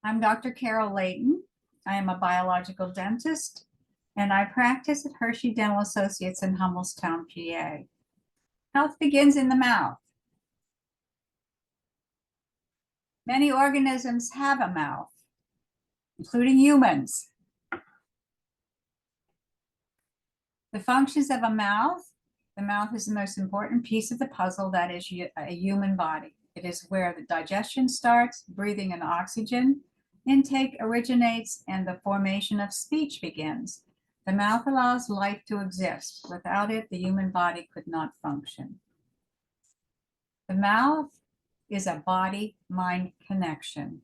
I'm Dr. Carol Layton. I am a biological dentist, and I practice at Hershey Dental Associates in Hummelstown, PA. Health begins in the mouth. Many organisms have a mouth, including humans. The functions of a mouth: the mouth is the most important piece of the puzzle that is a human body. It is where the digestion starts, breathing in oxygen, intake originates, and the formation of speech begins. The mouth allows life to exist. Without it, the human body could not function. The mouth is a body-mind connection.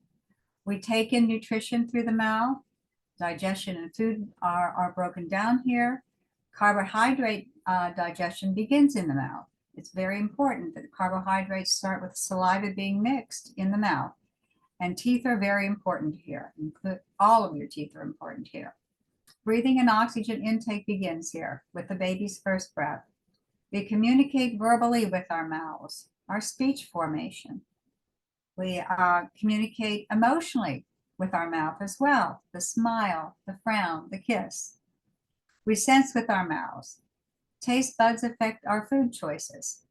We take in nutrition through the mouth. Digestion and food are broken down here. Carbohydrate digestion begins in the mouth. It's very important that the carbohydrates start with saliva being mixed in the mouth. And teeth are very important here. All of your teeth are important here. Breathing and oxygen intake begins here with the baby's first breath. We communicate verbally with our mouths, our speech formation. We communicate emotionally with our mouth as well, the smile, the frown, the kiss. We sense with our mouths. Taste buds affect our food choices,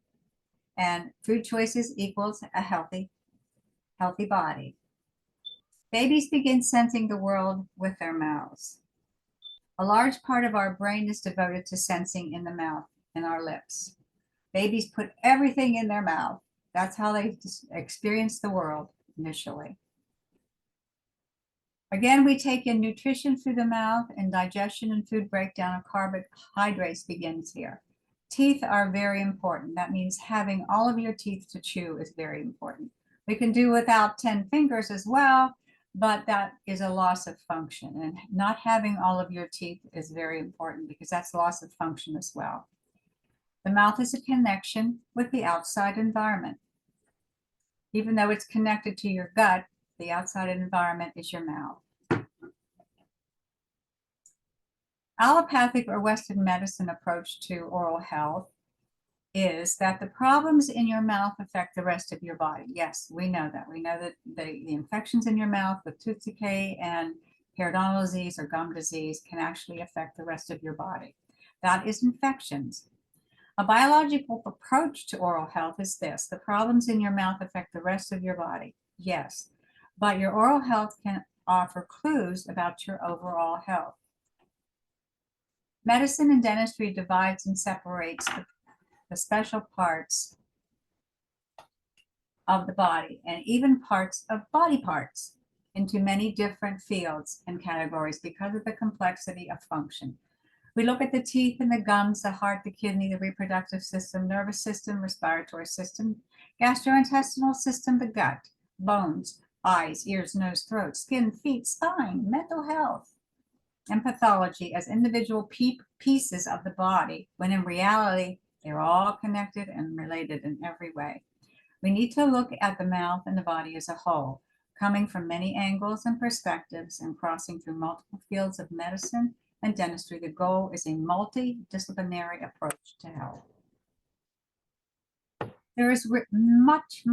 and food choices equals a healthy body. Babies begin sensing the world with their mouths. A large part of our brain is devoted to sensing in the mouth and our lips. Babies put everything in their mouth. That's how they experience the world initially. Again, we take in nutrition through the mouth, and digestion and food breakdown of carbohydrates begins here. Teeth are very important. That means having all of your teeth to chew is very important. We can do without 10 fingers as well, but that is a loss of function. And not having all of your teeth is very important because that's loss of function as well. The mouth is a connection with the outside environment. Even though it's connected to your gut, the outside environment is your mouth. Allopathic or Western medicine approach to oral health is that the problems in your mouth affect the rest of your body. Yes, we know that. We know that the infections in your mouth with tooth decay and periodontal disease or gum disease can actually affect the rest of your body. That is infections. A biological approach to oral health is this: the problems in your mouth affect the rest of your body. Yes, but your oral health can offer clues about your overall health. Medicine and dentistry divides and separates the special parts of the body and even parts of body parts into many different fields and categories because of the complexity of function. We look at the teeth and the gums, the heart, the kidney, the reproductive system, nervous system, respiratory system, gastrointestinal system, the gut, bones, eyes, ears, nose, throat, skin, feet, spine, mental health, and pathology as individual pieces of the body, when in reality, they're all connected and related in every way. We need to look at the mouth and the body as a whole, coming from many angles and perspectives and crossing through multiple fields of medicine and dentistry. The goal is a multidisciplinary approach to health. There is much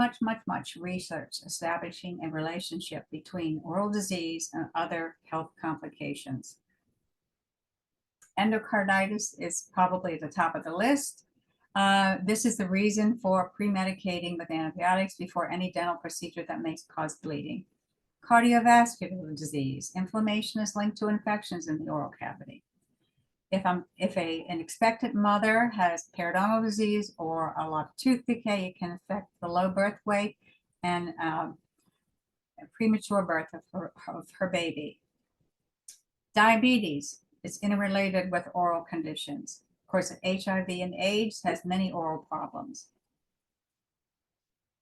research establishing a relationship between oral disease and other health complications. Endocarditis is probably at the top of the list. This is the reason for pre-medicating with antibiotics before any dental procedure that may cause bleeding. Cardiovascular disease. Inflammation is linked to infections in the oral cavity. If an expectant mother has periodontal disease or a lot of tooth decay, it can affect the low birth weight and premature birth of her baby. Diabetes is interrelated with oral conditions. Of course, HIV and AIDS has many oral problems.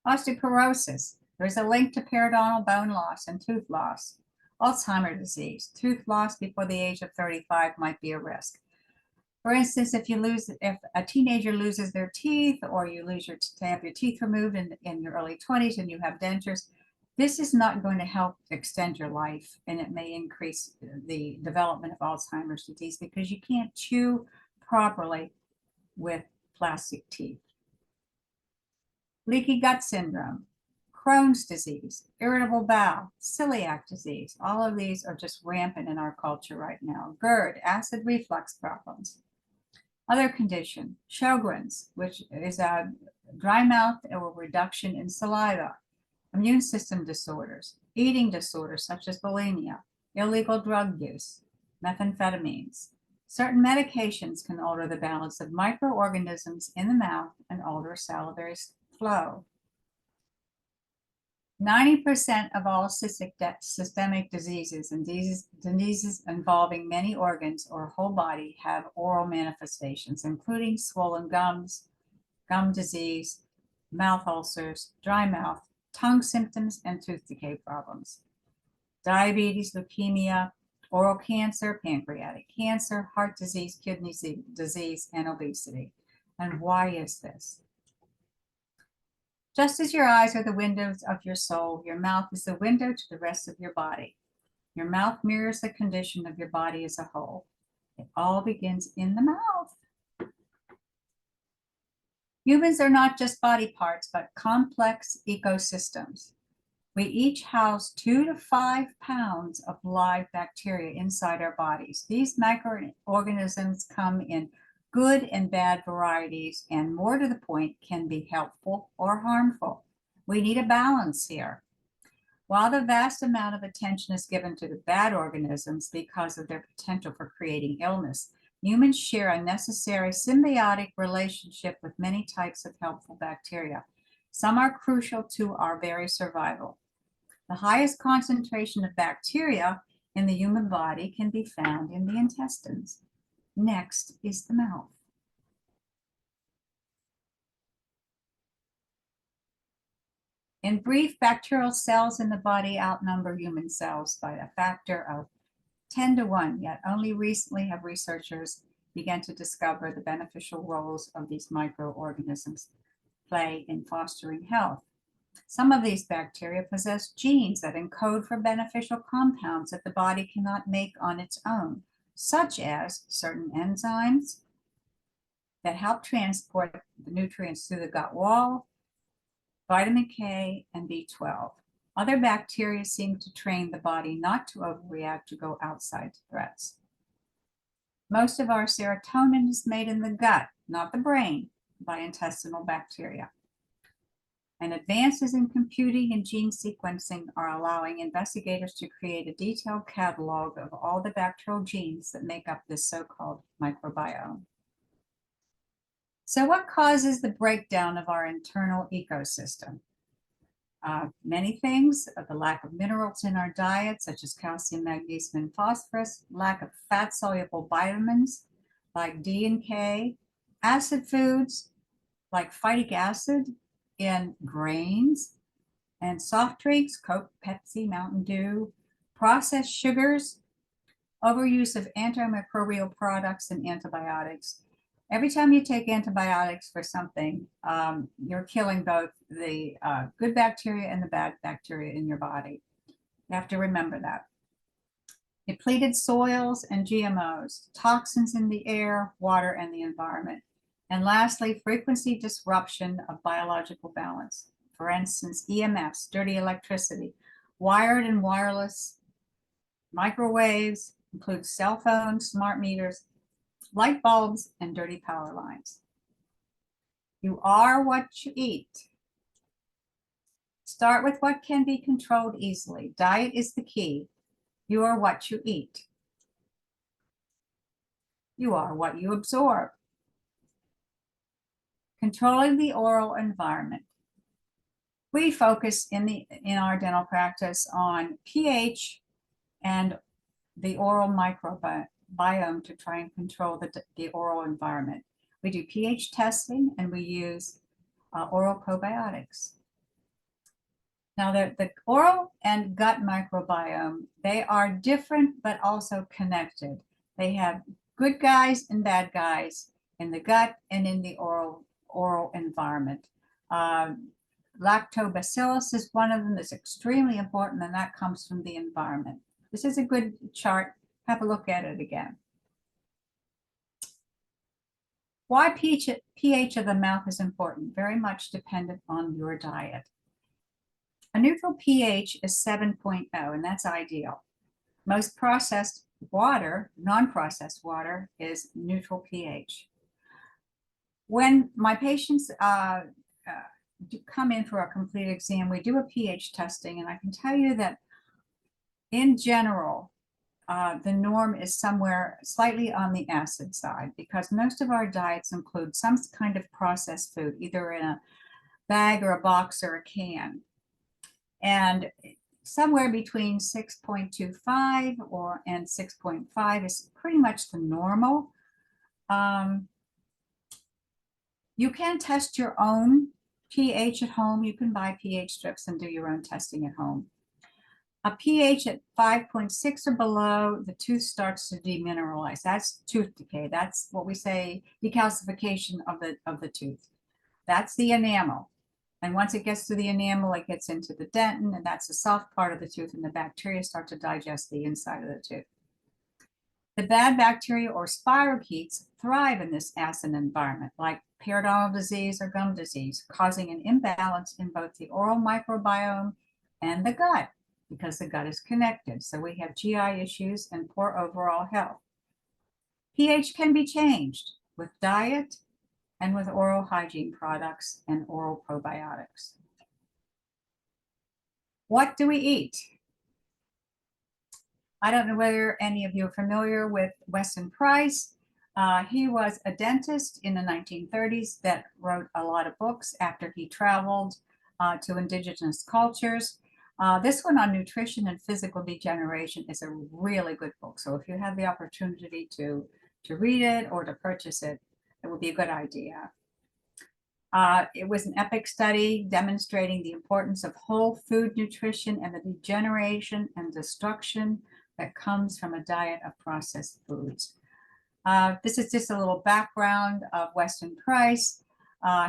Osteoporosis. There's a link to periodontal bone loss and tooth loss. Alzheimer's disease. Tooth loss before the age of 35 might be a risk. For instance, if a teenager loses their teeth, or you have your teeth removed in your early 20s and you have dentures, this is not going to help extend your life, and it may increase the development of Alzheimer's disease because you can't chew properly with plastic teeth. Leaky gut syndrome, Crohn's disease, irritable bowel, celiac disease. All of these are just rampant in our culture right now. GERD, acid reflux problems. Other condition, Sjogren's, which is a dry mouth or reduction in saliva. Immune system disorders, eating disorders such as bulimia, illegal drug use, methamphetamines. Certain medications can alter the balance of microorganisms in the mouth and alter salivary flow. 90% of all systemic diseases and diseases involving many organs or whole body have oral manifestations, including swollen gums, gum disease, mouth ulcers, dry mouth, tongue symptoms, and tooth decay problems. Diabetes, leukemia, oral cancer, pancreatic cancer, heart disease, kidney disease, and obesity. And why is this? Just as your eyes are the windows of your soul, your mouth is the window to the rest of your body. Your mouth mirrors the condition of your body as a whole. It all begins in the mouth. Humans are not just body parts, but complex ecosystems. We each house 2 to 5 pounds of live bacteria inside our bodies. These microorganisms come in good and bad varieties, and more to the point, can be helpful or harmful. We need a balance here. While the vast amount of attention is given to the bad organisms because of their potential for creating illness, humans share a necessary symbiotic relationship with many types of helpful bacteria. Some are crucial to our very survival. The highest concentration of bacteria in the human body can be found in the intestines. Next is the mouth. In brief, bacterial cells in the body outnumber human cells by a factor of 10 to 1, yet only recently have researchers begun to discover the beneficial roles of these microorganisms play in fostering health. Some of these bacteria possess genes that encode for beneficial compounds that the body cannot make on its own, such as certain enzymes that help transport the nutrients through the gut wall, vitamin K, and B12. Other bacteria seem to train the body not to overreact to go outside threats. Most of our serotonin is made in the gut, not the brain, by intestinal bacteria. And advances in computing and gene sequencing are allowing investigators to create a detailed catalog of all the bacterial genes that make up this so-called microbiome. So what causes the breakdown of our internal ecosystem? Many things, the lack of minerals in our diet, such as calcium, magnesium, and phosphorus, lack of fat-soluble vitamins like D and K, acid foods like phytic acid in grains, and soft drinks, Coke, Pepsi, Mountain Dew, processed sugars, overuse of antimicrobial products and antibiotics. Every time you take antibiotics for something, you're killing both the good bacteria and the bad bacteria in your body. You have to remember that. Depleted soils and GMOs, toxins in the air, water, and the environment. And lastly, frequency disruption of biological balance. For instance, EMFs, dirty electricity, wired and wireless, microwaves, include cell phones, smart meters, light bulbs, and dirty power lines. You are what you eat. Start with what can be controlled easily. Diet is the key. You are what you eat. You are what you absorb. Controlling the oral environment. We focus in our dental practice on pH and the oral microbiome to try and control the oral environment. We do pH testing and we use oral probiotics. Now, the oral and gut microbiome, they are different but also connected. They have good guys and bad guys in the gut and in the oral environment. Lactobacillus is one of them that's extremely important, and that comes from the environment. This is a good chart. Have a look at it again. Why pH of the mouth is important? Very much dependent on your diet. A neutral pH is 7.0, and that's ideal. Most processed water, non-processed water, is neutral pH. When my patients come in for a complete exam, we do a pH testing, and I can tell you that in general, the norm is somewhere slightly on the acid side because most of our diets include some kind of processed food, either in a bag or a box or a can. And somewhere between 6.25 and 6.5 is pretty much the normal. You can test your own pH at home. You can buy pH strips and do your own testing at home. A pH at 5.6 or below, the tooth starts to demineralize. That's tooth decay. That's what we say decalcification of the tooth. That's the enamel. And once it gets to the enamel, it gets into the dentin, and that's the soft part of the tooth, and the bacteria start to digest the inside of the tooth. The bad bacteria or spirochetes thrive in this acid environment, like periodontal disease or gum disease, causing an imbalance in both the oral microbiome and the gut, because the gut is connected. So we have GI issues and poor overall health. pH can be changed with diet and with oral hygiene products and oral probiotics. What do we eat? I don't know whether any of you are familiar with Weston Price. He was a dentist in the 1930s that wrote a lot of books after he traveled to indigenous cultures. This one on nutrition and physical degeneration is a really good book. So if you have the opportunity to read it or to purchase it, it would be a good idea. It was an epic study demonstrating the importance of whole food nutrition and the degeneration and destruction that comes from a diet of processed foods. This is just a little background of Weston Price.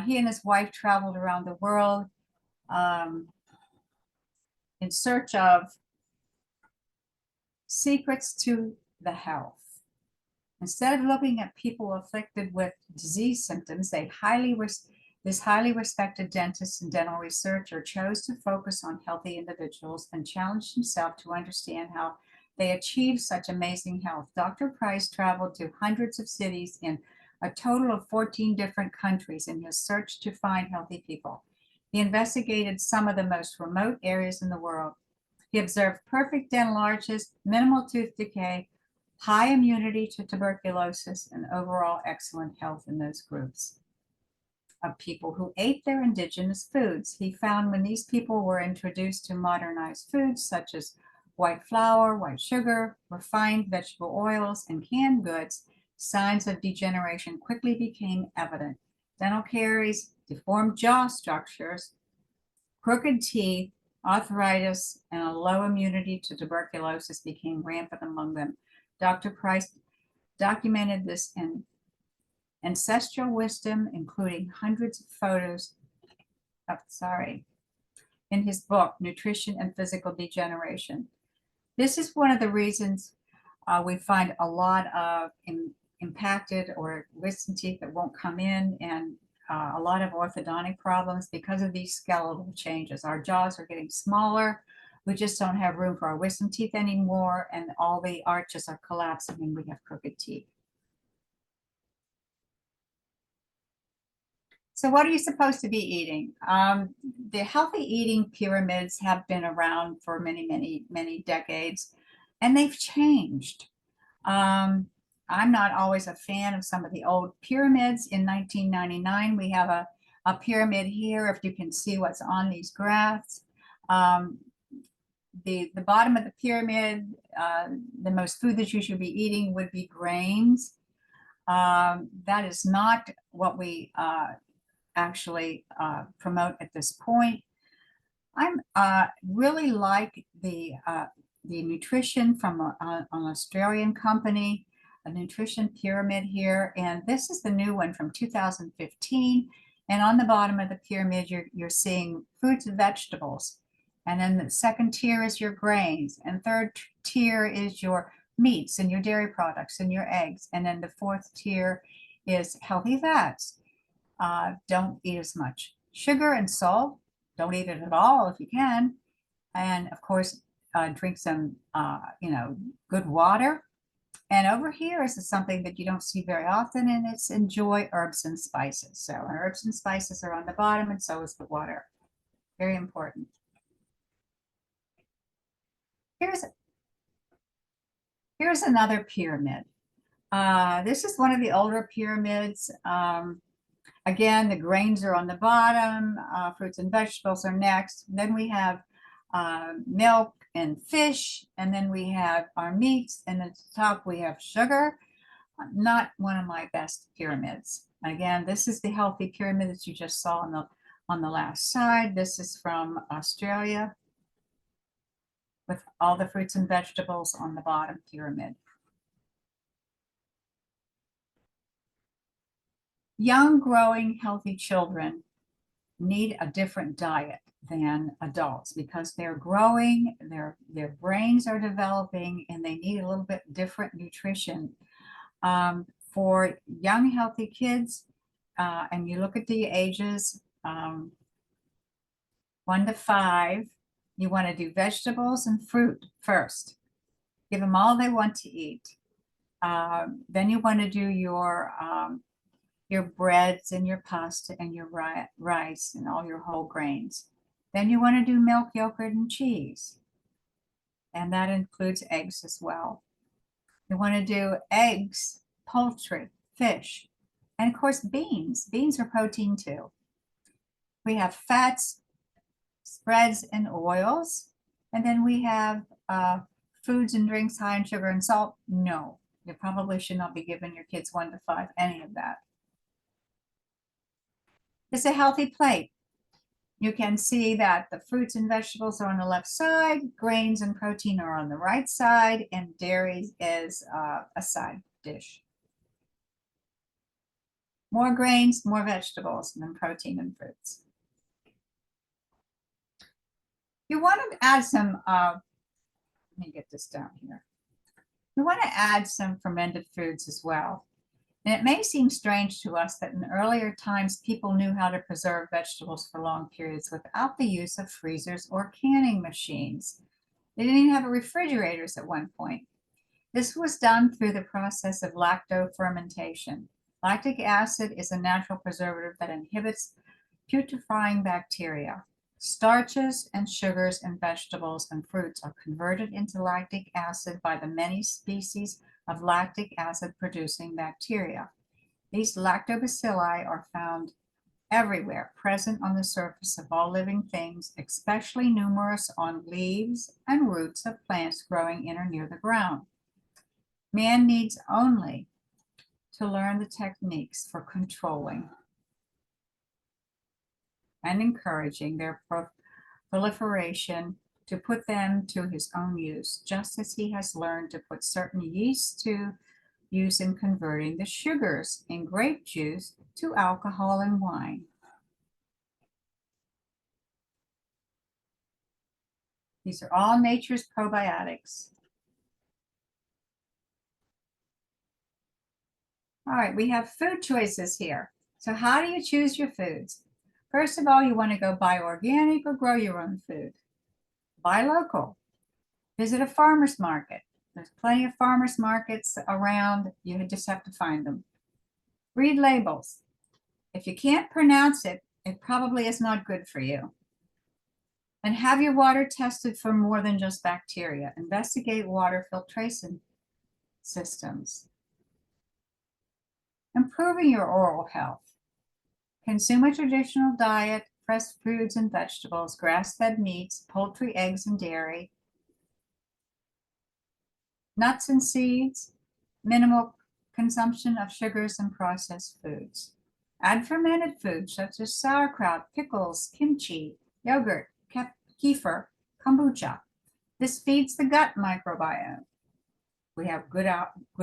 He and his wife traveled around the world in search of secrets to the health. Instead of looking at people afflicted with disease symptoms, this highly respected dentist and dental researcher chose to focus on healthy individuals and challenged himself to understand how they achieved such amazing health. Dr. Price traveled to hundreds of cities in a total of 14 different countries in his search to find healthy people. He investigated some of the most remote areas in the world. He observed perfect dental arches, minimal tooth decay, high immunity to tuberculosis, and overall excellent health in those groups of people who ate their indigenous foods. He found when these people were introduced to modernized foods such as white flour, white sugar, refined vegetable oils, and canned goods, signs of degeneration quickly became evident. Dental caries, deformed jaw structures, crooked teeth, arthritis, and a low immunity to tuberculosis became rampant among them. Dr. Price documented this in ancestral wisdom, including hundreds of photos in his book, Nutrition and Physical Degeneration. This is one of the reasons we find a lot of impacted or wisdom teeth that won't come in, and a lot of orthodontic problems because of these skeletal changes. Our jaws are getting smaller. We just don't have room for our wisdom teeth anymore, and all the arches are collapsing and we have crooked teeth. So what are you supposed to be eating? The healthy eating pyramids have been around for many, many, many decades, and they've changed. I'm not always a fan of some of the old pyramids. In 1999, we have a pyramid here, if you can see what's on these graphs. The bottom of the pyramid, the most food that you should be eating would be grains. That is not what we actually promote at this point. I'm really like the nutrition from an Australian company, a nutrition pyramid here, and this is the new one from 2015. And on the bottom of the pyramid, you're seeing fruits and vegetables. And then the second tier is your grains, and third tier is your meats and your dairy products and your eggs. And then the fourth tier is healthy fats. Don't eat as much sugar and salt. don't eat it at all if you can. And of course, drink some, good water. And over here is something that you don't see very often, and it's enjoy herbs and spices. So herbs and spices are on the bottom, and so is the water. Very important. Here's here's another pyramid. This is one of the older pyramids. Again, the grains are on the bottom, fruits and vegetables are next. Then we have milk and fish, and then we have our meats, and at the top we have sugar. Not one of my best pyramids. Again, this is the healthy pyramid that you just saw on the last side. This is from Australia with all the fruits and vegetables on the bottom pyramid. Young, growing, healthy children need a different diet than adults because they're growing, their brains are developing, and they need a little bit different nutrition. For young, healthy kids, and you look at the ages 1 to 5, you want to do vegetables and fruit first. Give them all they want to eat. Then you want to do your breads and your pasta and your rice and all your whole grains. Then you want to do milk, yogurt, and cheese. And that includes eggs as well. You want to do eggs, poultry, fish, and of course beans. Beans are protein too. We have fats, spreads, and oils. And then we have foods and drinks high in sugar and salt. No, you probably should not be giving your kids 1 to 5 any of that. It's a healthy plate. You can see that the fruits and vegetables are on the left side, grains and protein are on the right side, and dairy is a side dish. More grains, more vegetables, and then protein and fruits. You want to add some, let me get this down here. You want to add some fermented foods as well. And it may seem strange to us that in earlier times, people knew how to preserve vegetables for long periods without the use of freezers or canning machines. They didn't even have refrigerators at one point. This was done through the process of lactofermentation. Lactic acid is a natural preservative that inhibits putrefying bacteria. Starches and sugars in vegetables and fruits are converted into lactic acid by the many species of lactic acid producing bacteria. These lactobacilli are found everywhere, present on the surface of all living things, especially numerous on leaves and roots of plants growing in or near the ground. Man needs only to learn the techniques for controlling and encouraging their proliferation to put them to his own use, just as he has learned to put certain yeasts to use in converting the sugars in grape juice to alcohol and wine. These are all nature's probiotics. All right, we have food choices here. So how do you choose your foods? First of all, you want to go buy organic or grow your own food. Buy local. Visit a farmer's market. There's plenty of farmers markets around. You just have to find them. Read labels. If you can't pronounce it, it probably is not good for you. And have your water tested for more than just bacteria. Investigate water filtration systems. Improving your oral health. Consume a traditional diet, fresh foods and vegetables, grass-fed meats, poultry, eggs, and dairy. Nuts and seeds, minimal consumption of sugars and processed foods. Add fermented foods such as sauerkraut, pickles, kimchi, yogurt, kefir, kombucha. This feeds the gut microbiome. We have good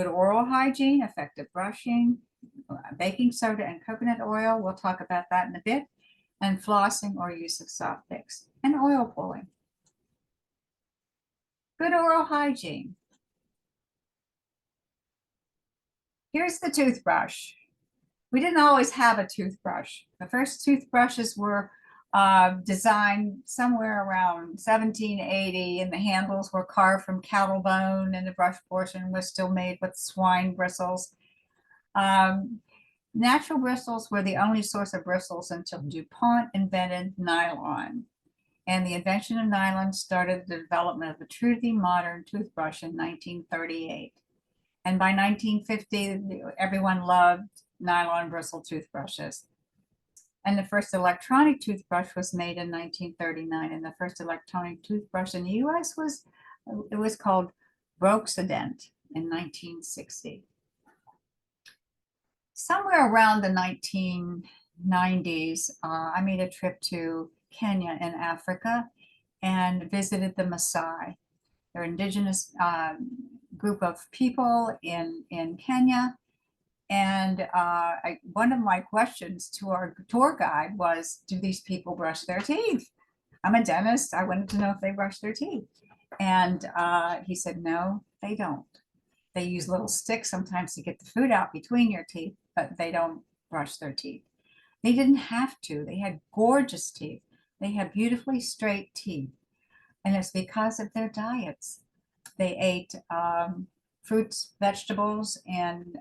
oral hygiene, effective brushing, baking soda and coconut oil. We'll talk about that in a bit. And flossing or use of soft picks and oil pulling. Good oral hygiene. Here's the toothbrush. We didn't always have a toothbrush. The first toothbrushes were designed somewhere around 1780, and the handles were carved from cattle bone, and the brush portion was still made with swine bristles. Um, Natural bristles were the only source of bristles until DuPont invented nylon. And the invention of nylon started the development of a truly modern toothbrush in 1938. And by 1950, everyone loved nylon bristle toothbrushes. And the first electronic toothbrush was made in 1939. And the first electronic toothbrush in the US was called Broxident in 1960. Somewhere around the 1990s, I made a trip to Kenya in Africa and visited the Maasai. They're indigenous group of people in Kenya. And one of my questions to our tour guide was, do these people brush their teeth? I'm a dentist. I wanted to know if they brush their teeth. And he said, no, they don't. They use little sticks sometimes to get the food out between your teeth, but they don't brush their teeth. They didn't have to. They had gorgeous teeth. They had beautifully straight teeth. And it's because of their diets. They ate fruits, vegetables, and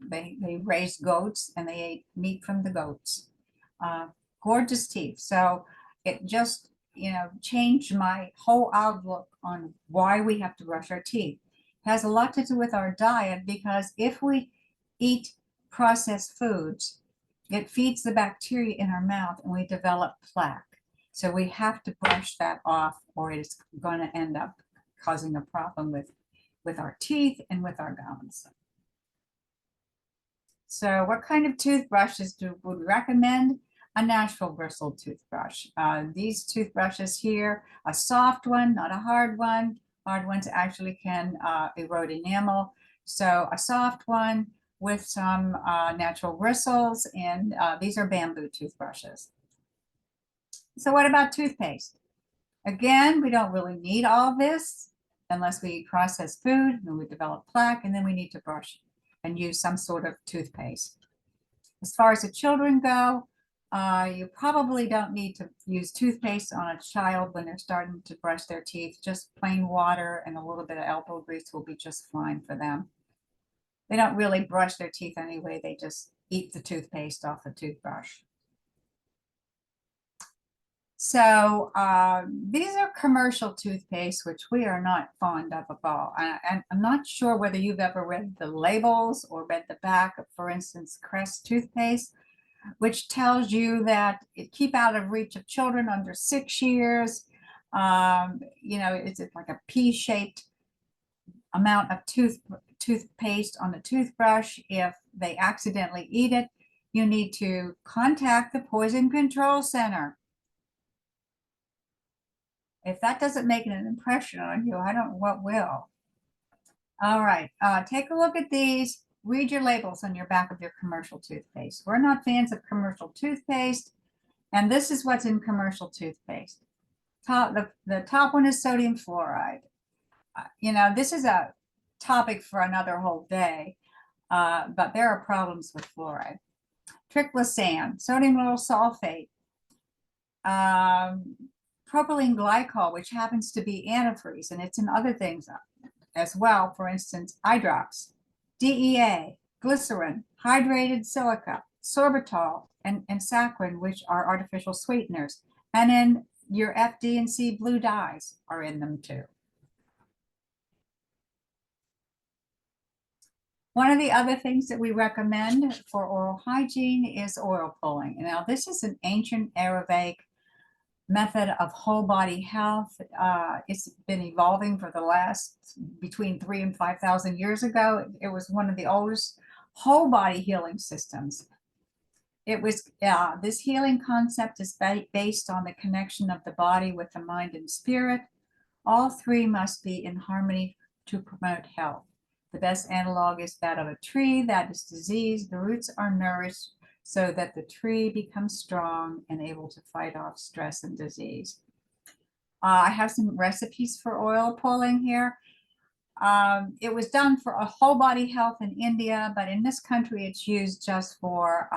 they raised goats, and they ate meat from the goats. Gorgeous teeth. So it just, changed my whole outlook on why we have to brush our teeth. It has a lot to do with our diet, because if we eat processed foods, it feeds the bacteria in our mouth and we develop plaque. So we have to brush that off, or it's going to end up causing a problem with our teeth and with our gums. So what kind of toothbrushes would we recommend? A natural bristle toothbrush. These toothbrushes here, a soft one, not a hard one. Hard ones actually can erode enamel. So a soft one with some natural bristles, and these are bamboo toothbrushes. So what about toothpaste? Again, we don't really need all this unless we eat processed food and we develop plaque, and then we need to brush and use some sort of toothpaste. As far as the children go, you probably don't need to use toothpaste on a child when they're starting to brush their teeth. Just plain water and a little bit of elbow grease will be just fine for them. They don't really brush their teeth anyway. They just eat the toothpaste off the toothbrush. So these are commercial toothpaste, which we are not fond of at all. And I'm not sure whether you've ever read the labels or read the back of, for instance, Crest toothpaste, which tells you that keep out of reach of children under 6 years. It's like a pea-shaped amount of toothpaste on the toothbrush. If they accidentally eat it, you need to contact the Poison Control Center. If that doesn't make an impression on you, I don't know what will. All right, take a look at these. Read your labels on your back of your commercial toothpaste. We're not fans of commercial toothpaste, and this is what's in commercial toothpaste. The top one is sodium fluoride. This is a topic for another whole day, but there are problems with fluoride. Triclosan, sodium lauryl sulfate, propylene glycol, which happens to be antifreeze, and it's in other things as well. For instance, eye drops, DEA, glycerin, hydrated silica, sorbitol, and saccharin, which are artificial sweeteners. And then your FD&C blue dyes are in them too. One of the other things that we recommend for oral hygiene is oil pulling. Now, this is an ancient Ayurvedic method of whole body health. It's been evolving for the last between 3,000 and 5,000 years ago. It was one of the oldest whole body healing systems. It was this healing concept is based on the connection of the body with the mind and spirit. All three must be in harmony to promote health. The best analog is that of a tree that is diseased. The roots are nourished so that the tree becomes strong and able to fight off stress and disease. I have some recipes for oil pulling here. It was done for a whole body health in India, but in this country it's used just for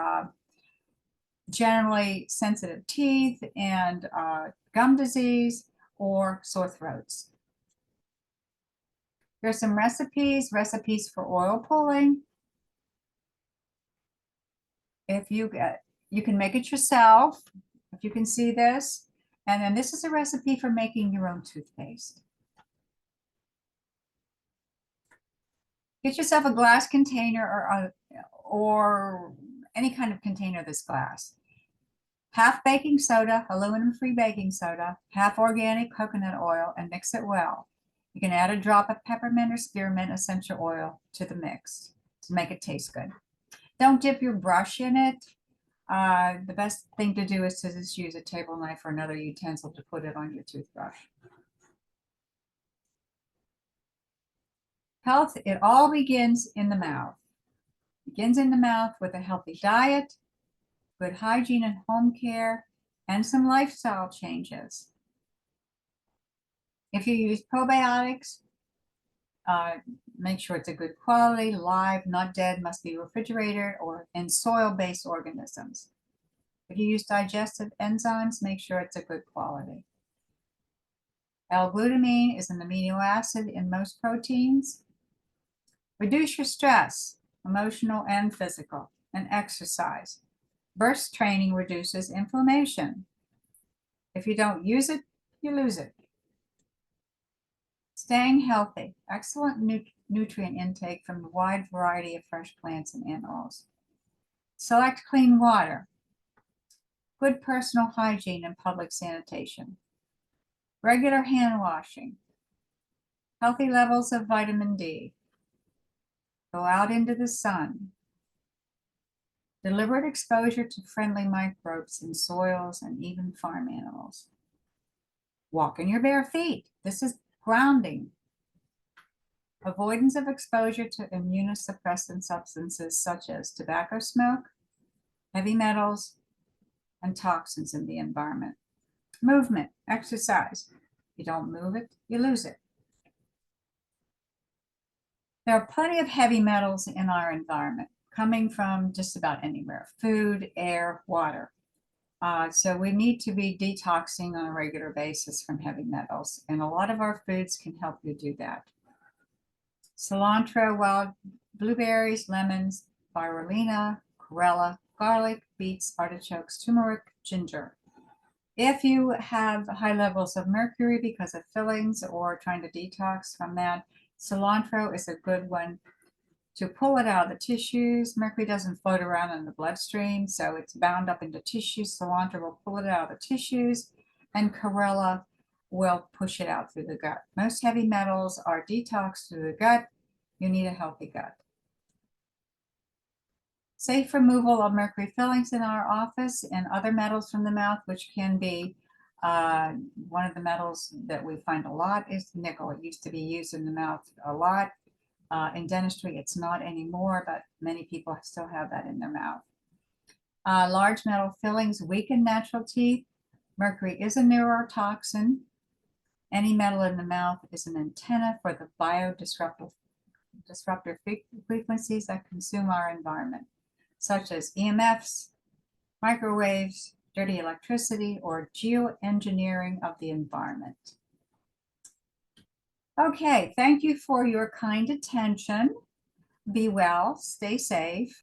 generally sensitive teeth and gum disease or sore throats. Here's some recipes for oil pulling. If you can make it yourself, if you can see this. And then this is a recipe for making your own toothpaste. Get yourself a glass container or any kind of container that's glass. Half baking soda, aluminum-free baking soda, half organic coconut oil, and mix it well. You can add a drop of peppermint or spearmint essential oil to the mix to make it taste good. Don't dip your brush in it. The best thing to do is to just use a table knife or another utensil to put it on your toothbrush. Health, it all begins in the mouth. Begins in the mouth with a healthy diet, good hygiene and home care, and some lifestyle changes. If you use probiotics, make sure it's a good quality, live, not dead, must be refrigerated or in soil-based organisms. If you use digestive enzymes, make sure it's a good quality. L-glutamine is an amino acid in most proteins. Reduce your stress, emotional and physical, and exercise. Burst training reduces inflammation. If you don't use it, you lose it. Staying healthy, excellent nutrient intake from a wide variety of fresh plants and animals. Select clean water. Good personal hygiene and public sanitation. Regular hand washing. Healthy levels of vitamin D. Go out into the sun. Deliberate exposure to friendly microbes in soils and even farm animals. Walk in your bare feet. This is grounding. Avoidance of exposure to immunosuppressant substances such as tobacco smoke, heavy metals, and toxins in the environment. Movement, exercise. If you don't move it, you lose it. There are plenty of heavy metals in our environment, coming from just about anywhere: food, air, water. So we need to be detoxing on a regular basis from heavy metals, and a lot of our foods can help you do that. Cilantro, wild blueberries, lemons, spirulina, chlorella, garlic, beets, artichokes, turmeric, ginger. If you have high levels of mercury because of fillings or trying to detox from that, cilantro is a good one to pull it out of the tissues. Mercury doesn't float around in the bloodstream, so it's bound up into tissues. Cilantro will pull it out of the tissues, and chlorella will push it out through the gut. Most heavy metals are detoxed through the gut. You need a healthy gut. Safe removal of mercury fillings in our office and other metals from the mouth, which can be one of the metals that we find a lot is nickel. It used to be used in the mouth a lot. In dentistry, it's not anymore, but many people still have that in their mouth. Large metal fillings weaken natural teeth. Mercury is a neurotoxin. Any metal in the mouth is an antenna for the biodisruptive frequencies that consume our environment, such as EMFs, microwaves, dirty electricity, or geoengineering of the environment. Okay, thank you for your kind attention. Be well, stay safe.